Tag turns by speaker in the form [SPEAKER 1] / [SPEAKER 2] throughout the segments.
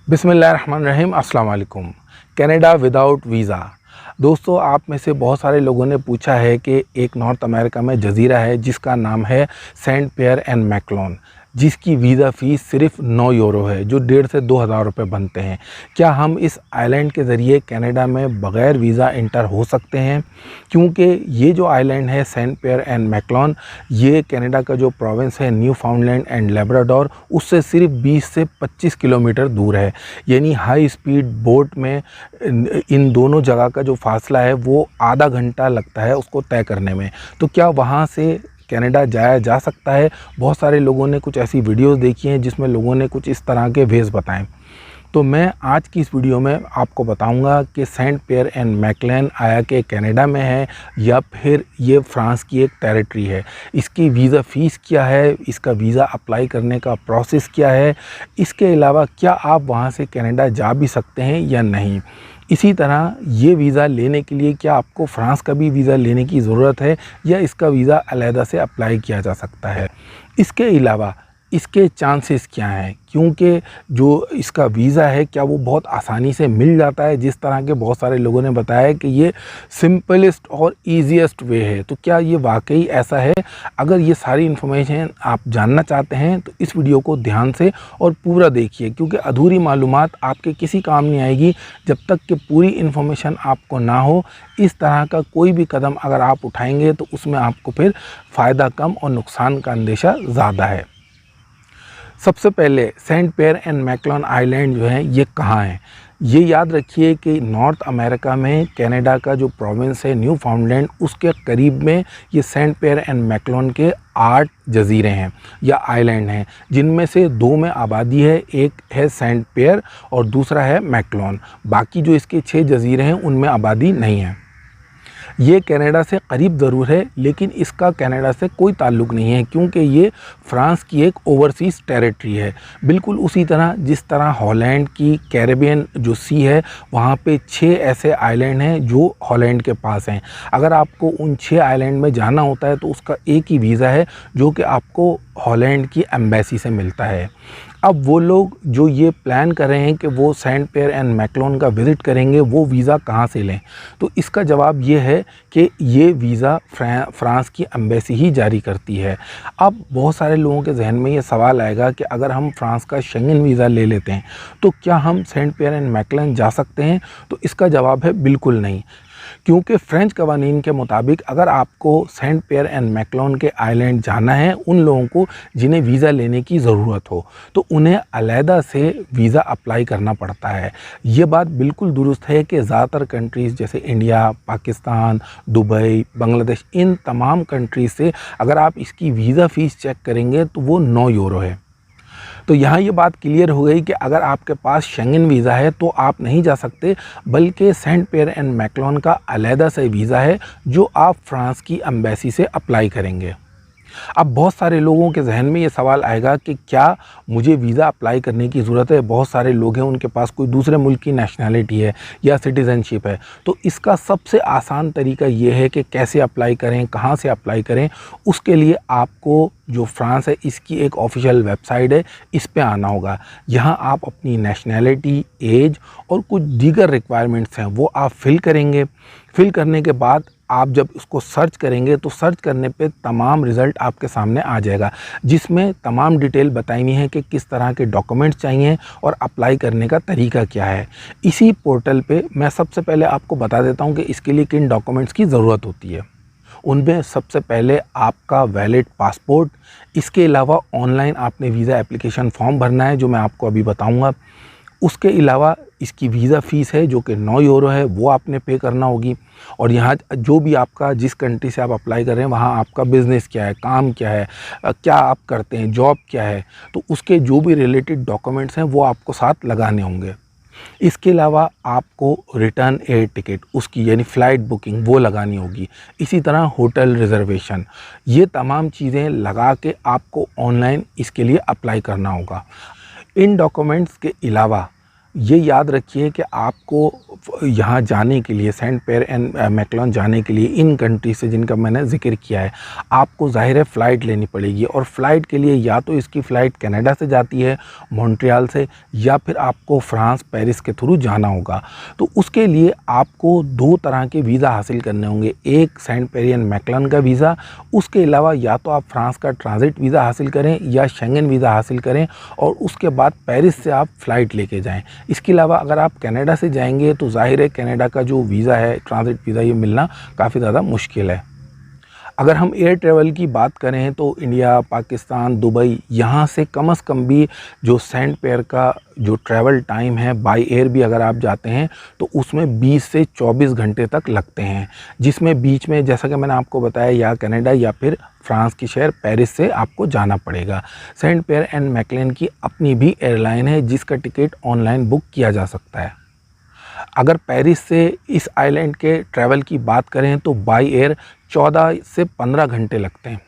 [SPEAKER 1] बिस्मिल्लाहिर्रहमानिर्रहीम, अस्सलाम वालेकुम। Canada without visa. दोस्तों, आप में से बहुत सारे लोगों ने पूछा है कि एक नॉर्थ अमेरिका में जज़ीरा है जिसका नाम है सेंट पियर एंड मैकलोन, जिसकी वीज़ा फ़ीस सिर्फ 9 यूरो है, जो 1,500 से 2,000 रुपये बनते हैं। क्या हम इस आइलैंड के ज़रिए कनाडा में बग़ैर वीज़ा इंटर हो सकते हैं? क्योंकि ये जो आइलैंड है सेंट पियर एंड मैकलोन, ये कनाडा का जो प्रोविंस है न्यू फाउंडलैंड एंड लेब्राडोर, उससे सिर्फ 20 से 25 किलोमीटर दूर है। यानी हाई स्पीड बोट में इन दोनों जगह का जो फासला है वो आधा घंटा लगता है उसको तय करने में। तो क्या वहाँ से कनाडा जाया जा सकता है? बहुत सारे लोगों ने कुछ ऐसी वीडियोस देखी हैं जिसमें लोगों ने कुछ इस तरह के वेज़ बताएं। तो मैं आज की इस वीडियो में आपको बताऊंगा कि सेंट पियर एंड मैकलोन आया कि कनाडा में है या फिर ये फ्रांस की एक टेरिटरी है। इसकी वीज़ा फ़ीस क्या है, इसका वीज़ा अप्लाई करने का प्रोसेस क्या है, इसके अलावा क्या आप वहाँ से कनाडा जा भी सकते हैं या नहीं। इसी तरह ये वीज़ा लेने के लिए क्या आपको फ़्रांस का भी वीज़ा लेने की ज़रूरत है या इसका वीज़ा अलहदा से अप्लाई किया जा सकता है। इसके अलावा इसके चांसेस क्या हैं, क्योंकि जो इसका वीज़ा है क्या वो बहुत आसानी से मिल जाता है, जिस तरह के बहुत सारे लोगों ने बताया है कि ये सिंपलेस्ट और ईजीएस्ट वे है। तो क्या ये वाकई ऐसा है? अगर ये सारी इन्फॉर्मेशन आप जानना चाहते हैं तो इस वीडियो को ध्यान से और पूरा देखिए, क्योंकि अधूरी मालूमात आपके किसी काम नहीं आएगी जब तक कि पूरी इन्फॉर्मेशन आपको ना हो। इस तरह का कोई भी कदम अगर आप उठाएंगे तो उसमें आपको फिर फ़ायदा कम और नुकसान का अंदेशा ज़्यादा है। सबसे पहले सेंट पियर एंड मैकलोन आइलैंड जो है ये कहाँ है? ये याद रखिए कि नॉर्थ अमेरिका में कनाडा का जो प्रोविंस है न्यू फाउंडलैंड, उसके करीब में ये सेंट पियर एंड मैकलोन के 8 जज़ीरे हैं या आइलैंड हैं, जिनमें से 2 में आबादी है। एक है सेंट पियर और दूसरा है मैकलोन। बाकी जो इसके 6 जज़ीरे हैं उनमें आबादी नहीं है। ये कनाडा से करीब ज़रूर है लेकिन इसका कनाडा से कोई ताल्लुक़ नहीं है, क्योंकि ये फ्रांस की एक ओवरसीज़ टेरिटरी है। बिल्कुल उसी तरह जिस तरह हॉलैंड की कैरेबियन जो सी है वहाँ पे 6 ऐसे आइलैंड हैं जो हॉलैंड के पास हैं। अगर आपको उन 6 आइलैंड में जाना होता है तो उसका एक ही वीज़ा है जो कि आपको हॉलैंड की एम्बेसी से मिलता है। अब वो लोग जो ये प्लान कर रहे हैं कि वो सेंट पियर एंड मैकलोन का विज़िट करेंगे, वो वीज़ा कहाँ से लें? तो इसका जवाब ये है कि ये वीज़ा फ्रांस की एम्बेसी ही जारी करती है। अब बहुत सारे लोगों के जहन में ये सवाल आएगा कि अगर हम फ्रांस का शेंगन वीज़ा ले लेते हैं तो क्या हम सेंट पियर एंड मैकलोन जा सकते हैं? तो इसका जवाब है बिल्कुल नहीं, क्योंकि फ्रेंच कवानीन के मुताबिक अगर आपको सेंट पियर एंड मैकलोन के आइलैंड जाना है, उन लोगों को जिन्हें वीज़ा लेने की ज़रूरत हो, तो उन्हें अलहदा से वीज़ा अप्लाई करना पड़ता है। ये बात बिल्कुल दुरुस्त है कि ज़्यादातर कंट्रीज़ जैसे इंडिया, पाकिस्तान, दुबई, बांग्लादेश, इन तमाम कंट्रीज़ से अगर आप इसकी वीज़ा फ़ीस चेक करेंगे तो वो 9 यूरो है। तो यहाँ ये बात क्लियर हो गई कि अगर आपके पास शेंगन वीज़ा है तो आप नहीं जा सकते, बल्कि सेंट पियर एंड मैकलोन का अलहदा से वीज़ा है जो आप फ्रांस की एम्बेसी से अप्लाई करेंगे। अब बहुत सारे लोगों के जहन में ये सवाल आएगा कि क्या मुझे वीज़ा अप्लाई करने की ज़रूरत है? बहुत सारे लोग हैं उनके पास कोई दूसरे मुल्क की नेशनैलिटी है या सिटीज़नशिप है। तो इसका सबसे आसान तरीका ये है कि कैसे अप्लाई करें, कहाँ से अप्लाई करें। उसके लिए आपको जो फ्रांस है इसकी एक ऑफिशियल वेबसाइट है, इस पे आना होगा। यहाँ आप अपनी नेशनैलिटी, एज और कुछ दीगर रिक्वायरमेंट्स हैं वो आप फिल करेंगे। फिल करने के बाद आप जब उसको सर्च करेंगे तो सर्च करने पे तमाम रिज़ल्ट आपके सामने आ जाएगा, जिसमें तमाम डिटेल बताई हुई है कि किस तरह के डॉक्यूमेंट्स चाहिए और अप्लाई करने का तरीका क्या है। इसी पोर्टल पे मैं सबसे पहले आपको बता देता हूँ कि इसके लिए किन डॉक्यूमेंट्स की ज़रूरत होती है। उनमें सबसे पहले आपका वैलिड पासपोर्ट, इसके अलावा ऑनलाइन आपने वीज़ा एप्लीकेशन फॉर्म भरना है जो मैं आपको अभी बताऊँगा। उसके अलावा इसकी वीज़ा फ़ीस है जो कि 9 यूरो है, वो आपने पे करना होगी। और यहाँ जो भी आपका जिस कंट्री से आप अप्लाई कर रहे हैं वहाँ आपका बिज़नेस क्या है, काम क्या है, क्या आप करते हैं, जॉब क्या है, तो उसके जो भी रिलेटेड डॉक्यूमेंट्स हैं वो आपको साथ लगाने होंगे। इसके अलावा आपको रिटर्न एयर टिकट उसकी यानी फ़्लाइट बुकिंग वो लगानी होगी। इसी तरह होटल रिज़र्वेशन, ये तमाम चीज़ें लगा के आपको ऑनलाइन इसके लिए अप्लाई करना होगा। इन डॉक्यूमेंट्स के अलावा ये याद रखिए कि आपको यहाँ जाने के लिए, सेंट पेयर एंड मैकलोन जाने के लिए इन कंट्री से जिनका मैंने ज़िक्र किया है, आपको ज़ाहिर है फ़्लाइट लेनी पड़ेगी। और फ़्लाइट के लिए या तो इसकी फ़्लाइट कनाडा से जाती है, मॉन्ट्रियल से, या फिर आपको फ्रांस पेरिस के थ्रू जाना होगा। तो उसके लिए आपको 2 तरह के वीज़ा हासिल करने होंगे, एक सेंट पेयर एंड मैकलोन का वीज़ा, उसके अलावा या तो आप फ्रांस का ट्रांज़िट वीज़ा हासिल करें या शेंगन वीज़ा हासिल करें और उसके बाद पेरिस से आप फ़्लाइट लेके जाएँ। इसके अलावा अगर आप कनाडा से जाएंगे तो ज़ाहिर है कनाडा का जो वीज़ा है, ट्रांज़िट वीज़ा, ये मिलना काफ़ी ज़्यादा मुश्किल है। अगर हम एयर ट्रैवल की बात करें तो इंडिया, पाकिस्तान, दुबई, यहाँ से कम से कम भी जो सेंट पेयर का जो ट्रैवल टाइम है, बाय एयर भी अगर आप जाते हैं तो उसमें 20 से 24 घंटे तक लगते हैं, जिसमें बीच में जैसा कि मैंने आपको बताया या कनाडा या फिर फ्रांस की शहर पेरिस से आपको जाना पड़ेगा। सेंट पेयर एंड मैकलोन की अपनी भी एयरलाइन है जिसका टिकट ऑनलाइन बुक किया जा सकता है। अगर पेरिस से इस आइलैंड के ट्रैवल की बात करें तो बाय एयर 14 से 15 घंटे लगते हैं।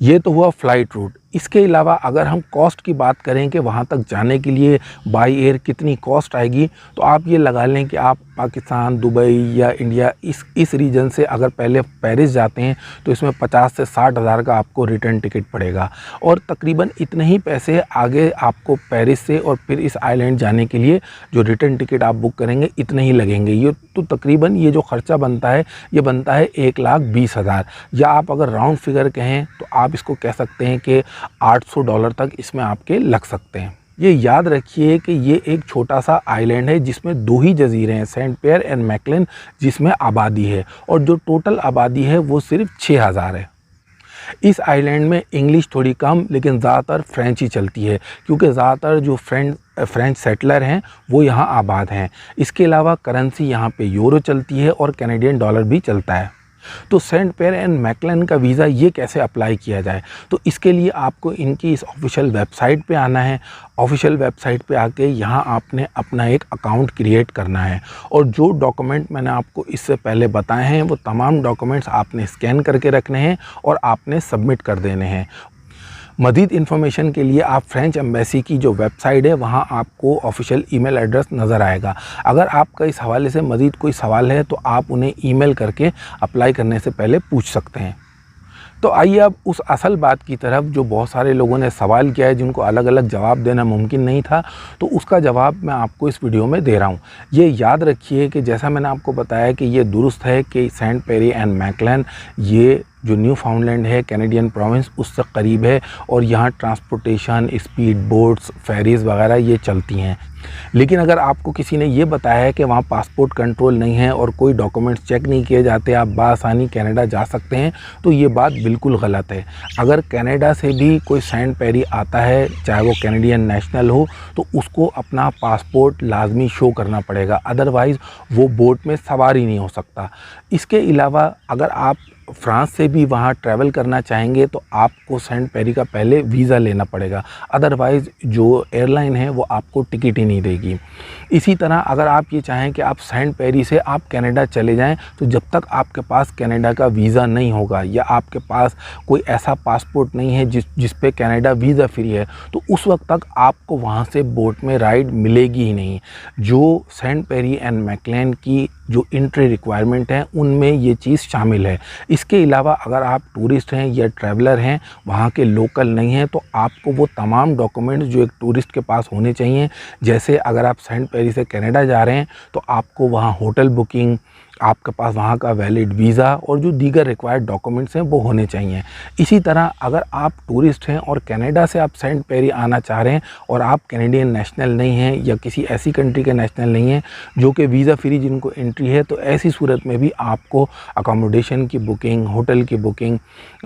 [SPEAKER 1] ये तो हुआ फ़्लाइट रूट। इसके अलावा अगर हम कॉस्ट की बात करें कि वहाँ तक जाने के लिए बाय एयर कितनी कॉस्ट आएगी, तो आप ये लगा लें कि आप पाकिस्तान, दुबई या इंडिया इस रीजन से अगर पहले पेरिस जाते हैं तो इसमें 50 से 60 हज़ार का आपको रिटर्न टिकट पड़ेगा और तकरीबन इतने ही पैसे आगे आपको पेरिस से और फिर इस आइलैंड जाने के लिए जो रिटर्न टिकट आप बुक करेंगे इतने ही लगेंगे। ये तो तकरीबन ये जो ख़र्चा बनता है ये बनता है 1,20,000, या आप अगर राउंड फिगर कहें तो आप इसको कह सकते हैं कि $800 तक इसमें आपके लग सकते हैं। ये याद रखिए कि ये एक छोटा सा आइलैंड है जिसमें 2 ही जजीरे हैं, सेंट पेयर एंड मैकलोन, जिसमें आबादी है और जो टोटल आबादी है वो सिर्फ 6,000 है। इस आइलैंड में इंग्लिश थोड़ी कम लेकिन ज़्यादातर फ्रेंच ही चलती है क्योंकि ज़्यादातर जो फ्रेंच सेटलर हैं वो यहाँ आबाद हैं। इसके अलावा करेंसी यहाँ पे यूरो चलती है और कैनेडियन डॉलर भी चलता है। तो सेंट पेयर एंड मैकलोन का वीज़ा ये कैसे अप्लाई किया जाए, तो इसके लिए आपको इनकी इस ऑफिशियल वेबसाइट पे आना है। ऑफिशियल वेबसाइट पे आके यहाँ आपने अपना एक अकाउंट क्रिएट करना है और जो डॉक्यूमेंट मैंने आपको इससे पहले बताए हैं वो तमाम डॉक्यूमेंट्स आपने स्कैन करके रखने हैं और आपने सबमिट कर देने हैं। मज़ीद इन्फॉर्मेशन के लिए आप फ्रेंच एम्बेसी की जो वेबसाइट है वहाँ आपको ऑफिशियल ईमेल एड्रेस नज़र आएगा। अगर आपका इस हवाले से मज़ीद कोई सवाल है तो आप उन्हें ईमेल करके अप्लाई करने से पहले पूछ सकते हैं। तो आइए अब उस असल बात की तरफ जो बहुत सारे लोगों ने सवाल किया है जिनको अलग अलग जवाब देना मुमकिन नहीं था, तो उसका जवाब मैं आपको इस वीडियो में दे रहा हूँ। ये याद रखिए कि जैसा मैंने आपको बताया कि ये दुरुस्त है कि सेंट पेरी एंड मैकलोन ये जो न्यू फाउंडलैंड है कैनेडियन प्रोविंस उससे करीब है और यहाँ ट्रांसपोर्टेशन, स्पीड बोट्स, फेरीज़ वगैरह ये चलती हैं। लेकिन अगर आपको किसी ने ये बताया है कि वहाँ पासपोर्ट कंट्रोल नहीं है और कोई डॉक्यूमेंट्स चेक नहीं किए जाते, आप बासानी कनाडा जा सकते हैं, तो ये बात बिल्कुल गलत है। अगर कनाडा से भी कोई सेंट पेरी आता है, चाहे वो कैनेडियन नेशनल हो, तो उसको अपना पासपोर्ट लाजमी शो करना पड़ेगा, अदरवाइज़ वो बोट में सवार ही नहीं हो सकता। इसके अलावा अगर आप फ्रांस से भी वहाँ ट्रैवल करना चाहेंगे तो आपको सेंट पेरी का पहले वीज़ा लेना पड़ेगा, अदरवाइज़ जो एयरलाइन है वो आपको टिकट ही नहीं देगी। इसी तरह अगर आप ये चाहें कि आप सेंट पेरी से आप कनाडा चले जाएं, तो जब तक आपके पास कनाडा का वीज़ा नहीं होगा या आपके पास कोई ऐसा पासपोर्ट नहीं है जिस पे कनाडा वीज़ा फ्री है, तो उस वक्त तक आपको वहाँ से बोट में राइड मिलेगी ही नहीं। जो सेंट पेरी एंड मैकलोन की जो एंट्री रिक्वायरमेंट है उनमें ये चीज़ शामिल है। इसके अलावा अगर आप टूरिस्ट हैं या ट्रैवलर हैं, वहाँ के लोकल नहीं हैं, तो आपको वो तमाम डॉक्यूमेंट्स जो एक टूरिस्ट के पास होने चाहिए, जैसे अगर आप सेंट पेरी से कनाडा जा रहे हैं तो आपको वहाँ होटल बुकिंग, आपके पास वहाँ का वैलिड वीज़ा और जो दीगर रिक्वायर्ड डॉक्यूमेंट्स हैं वो होने चाहिए। इसी तरह अगर आप टूरिस्ट हैं और कनाडा से आप सेंट पेरी आना चाह रहे हैं और आप कैनेडियन नेशनल नहीं हैं या किसी ऐसी कंट्री के नेशनल नहीं हैं जो कि वीज़ा फ्री जिनको एंट्री है, तो ऐसी सूरत में भी आपको अकोमोडेशन की बुकिंग, होटल की बुकिंग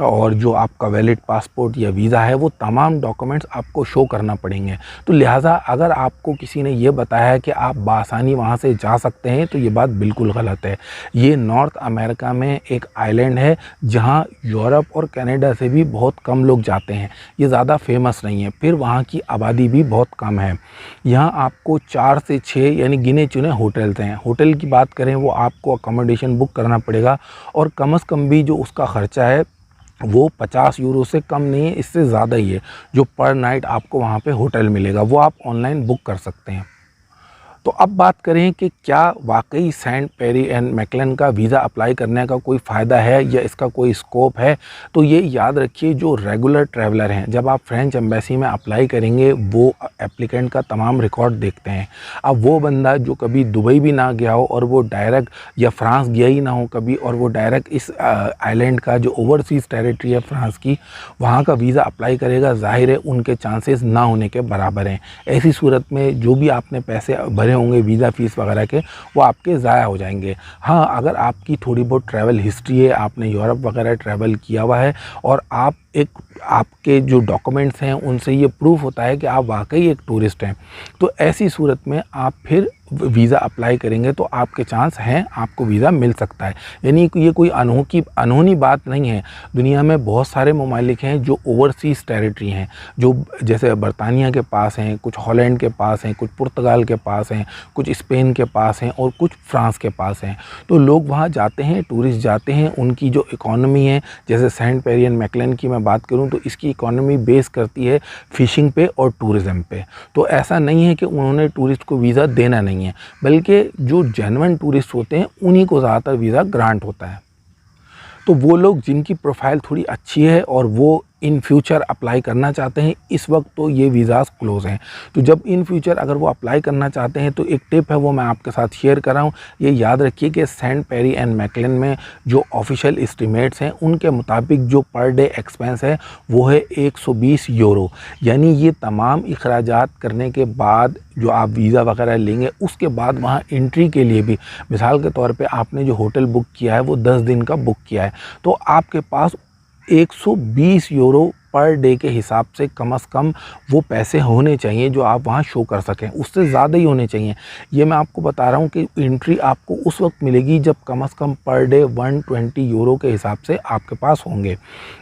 [SPEAKER 1] और जो आपका वैलिड पासपोर्ट या वीज़ा है वो तमाम डॉक्यूमेंट्स आपको शो करना पड़ेंगे। तो लिहाजा अगर आपको किसी ने ये बताया है कि आप बासानी वहाँ से जा सकते हैं, तो ये बात बिल्कुल गलत है। ये नॉर्थ अमेरिका में एक आइलैंड है जहाँ यूरोप और कनाडा से भी बहुत कम लोग जाते हैं, ये ज़्यादा फेमस नहीं है, फिर वहाँ की आबादी भी बहुत कम है। यहाँ आपको 4 से 6 यानी गिने चुने होटल्स हैं। होटल की बात करें वो आपको अकोमोडेशन बुक करना पड़ेगा और कम से कम भी जो उसका ख़र्चा है वो 50 यूरो से कम नहीं है, इससे ज़्यादा ही है। जो पर नाइट आपको वहाँ पे होटल मिलेगा वो आप ऑनलाइन बुक कर सकते हैं। तो अब बात करें कि क्या वाकई सेंट पेरी एंड मैकलन का वीज़ा अप्लाई करने का कोई फ़ायदा है या इसका कोई स्कोप है। तो ये याद रखिए, जो रेगुलर ट्रैवलर हैं, जब आप फ्रेंच एम्बेसी में अप्लाई करेंगे वो एप्लीकेंट का तमाम रिकॉर्ड देखते हैं। अब वो बंदा जो कभी दुबई भी ना गया हो और वो डायरेक्ट, या फ्रांस गया ही ना हो कभी, और वो डायरेक्ट इस आइलैंड का जो ओवरसीज़ टेरिटरी है फ्रांस की, वहाँ का वीज़ा अप्लाई करेगा, ज़ाहिर है उनके चांसेस ना होने के बराबर हैं। ऐसी सूरत में जो भी आपने पैसे भरे होंगे वीज़ा फ़ीस वगैरह के, वो आपके ज़ाया हो जाएंगे। हाँ, अगर आपकी थोड़ी बहुत ट्रैवल हिस्ट्री है, आपने यूरोप वगैरह ट्रैवल किया हुआ है और आपके जो डॉक्यूमेंट्स हैं उनसे ये प्रूफ होता है कि आप वाकई एक टूरिस्ट हैं, तो ऐसी सूरत में आप फिर वीज़ा अप्लाई करेंगे तो आपके चांस हैं, आपको वीज़ा मिल सकता है। यानी ये कोई अनहोनी बात नहीं है। दुनिया में बहुत सारे ममालिक हैं जो ओवरसीज़ टेरिटरी हैं, जो जैसे बरतानिया के पास हैं, कुछ हॉलैंड के पास हैं, कुछ पुर्तगाल के पास हैं, कुछ स्पेन के पास हैं और कुछ फ्रांस के पास हैं। तो लोग वहाँ जाते हैं, टूरिस्ट जाते हैं। उनकी जो इकॉनमी है, जैसे सेंट पेरी एंड मैकलन की मैं बात करूं तो इसकी इकॉनमी बेस करती है फ़िशिंग पे और टूरिज़्म पे। तो ऐसा नहीं है कि उन्होंने टूरिस्ट को वीज़ा देना नहीं है, बल्कि जो जेन्युइन टूरिस्ट होते हैं उन्हीं को ज़्यादातर वीज़ा ग्रांट होता है। तो वो लोग जिनकी प्रोफाइल थोड़ी अच्छी है और वो इन फ्यूचर अप्लाई करना चाहते हैं, इस वक्त तो ये वीज़ाज़ क्लोज़ हैं। तो जब इन फ्यूचर अगर वो अप्लाई करना चाहते हैं तो एक टिप है, वो मैं आपके साथ शेयर कर रहा हूँ। ये याद रखिए कि सेंट पेरी एंड मैकलन में जो ऑफिशियल एस्टिमेट्स हैं उनके मुताबिक जो पर डे एक्सपेंस है वो है 120 यूरो। यानी ये तमाम अखराजात करने के बाद जो आप वीज़ा वगैरह लेंगे, उसके बाद वहाँ एंट्री के लिए भी, मिसाल के तौर पे आपने जो होटल बुक किया है वो 10 दिन का बुक किया है, तो आपके पास 120 यूरो पर डे के हिसाब से कम वो पैसे होने चाहिए जो आप वहाँ शो कर सकें। उससे ज़्यादा ही होने चाहिए। ये मैं आपको बता रहा हूँ कि एंट्री आपको उस वक्त मिलेगी जब कम पर डे 120 यूरो के हिसाब से आपके पास होंगे।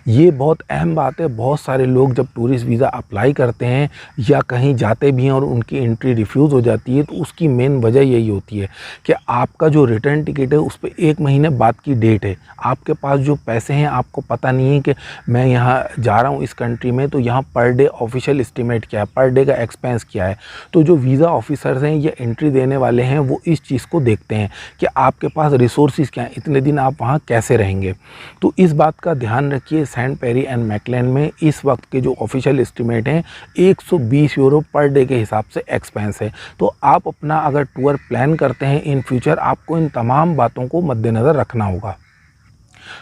[SPEAKER 1] ये बहुत अहम बात है। बहुत सारे लोग जब टूरिस्ट वीज़ा अप्लाई करते हैं या कहीं जाते भी हैं और उनकी एंट्री रिफ्यूज़ हो जाती है, तो उसकी मेन वजह यही होती है कि आपका जो रिटर्न टिकट है उस पर 1 महीने बाद की डेट है। आपके पास जो पैसे हैं आपको पता नहीं है कि मैं यहाँ जा रहा हूँ इस कंट्री में, तो यहाँ पर डे ऑफिशियल एस्टिमेट क्या है, पर डे का एक्सपेंस क्या है। तो जो वीज़ा ऑफिसर्स हैं या एंट्री देने वाले हैं वो इस चीज़ को देखते हैं कि आपके पास रिसोर्सेज क्या हैं, इतने दिन आप वहाँ कैसे रहेंगे। तो इस बात का ध्यान रखिए। सेंट पेरी एंड मैकलन में इस वक्त के जो ऑफिशियल एस्टिमेट हैं 120 यूरो पर डे के हिसाब से एक्सपेंस है। तो आप अपना अगर टूर प्लान करते हैं इन फ्यूचर, आपको इन तमाम बातों को मद्देनज़र रखना होगा।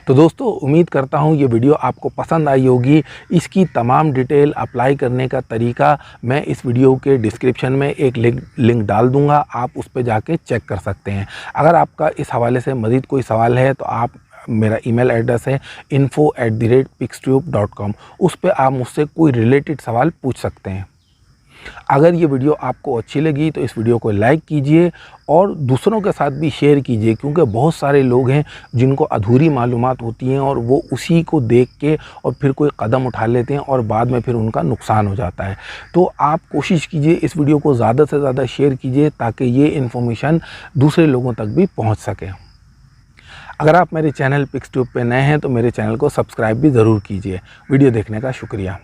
[SPEAKER 1] तो दोस्तों, उम्मीद करता हूँ ये वीडियो आपको पसंद आई होगी। इसकी तमाम डिटेल, अप्लाई करने का तरीका मैं इस वीडियो के डिस्क्रिप्शन में एक लिंक डाल दूँगा, आप उस पर जाके चेक कर सकते हैं। अगर आपका इस हवाले से मज़ीद कोई सवाल है तो आप, मेरा ईमेल एड्रेस है info@pixtube.com, उस पर आप मुझसे कोई रिलेटेड सवाल पूछ सकते हैं। अगर ये वीडियो आपको अच्छी लगी तो इस वीडियो को लाइक कीजिए और दूसरों के साथ भी शेयर कीजिए, क्योंकि बहुत सारे लोग हैं जिनको अधूरी मालूमात होती हैं और वो उसी को देख के और फिर कोई कदम उठा लेते हैं और बाद में फिर उनका नुकसान हो जाता है। तो आप कोशिश कीजिए इस वीडियो को ज़्यादा से ज़्यादा शेयर कीजिए ताकि ये इन्फॉर्मेशन दूसरे लोगों तक भी पहुँच सके। अगर आप मेरे चैनल पिक्सट्यूब पे नए हैं तो मेरे चैनल को सब्सक्राइब भी ज़रूर कीजिए। वीडियो देखने का शुक्रिया।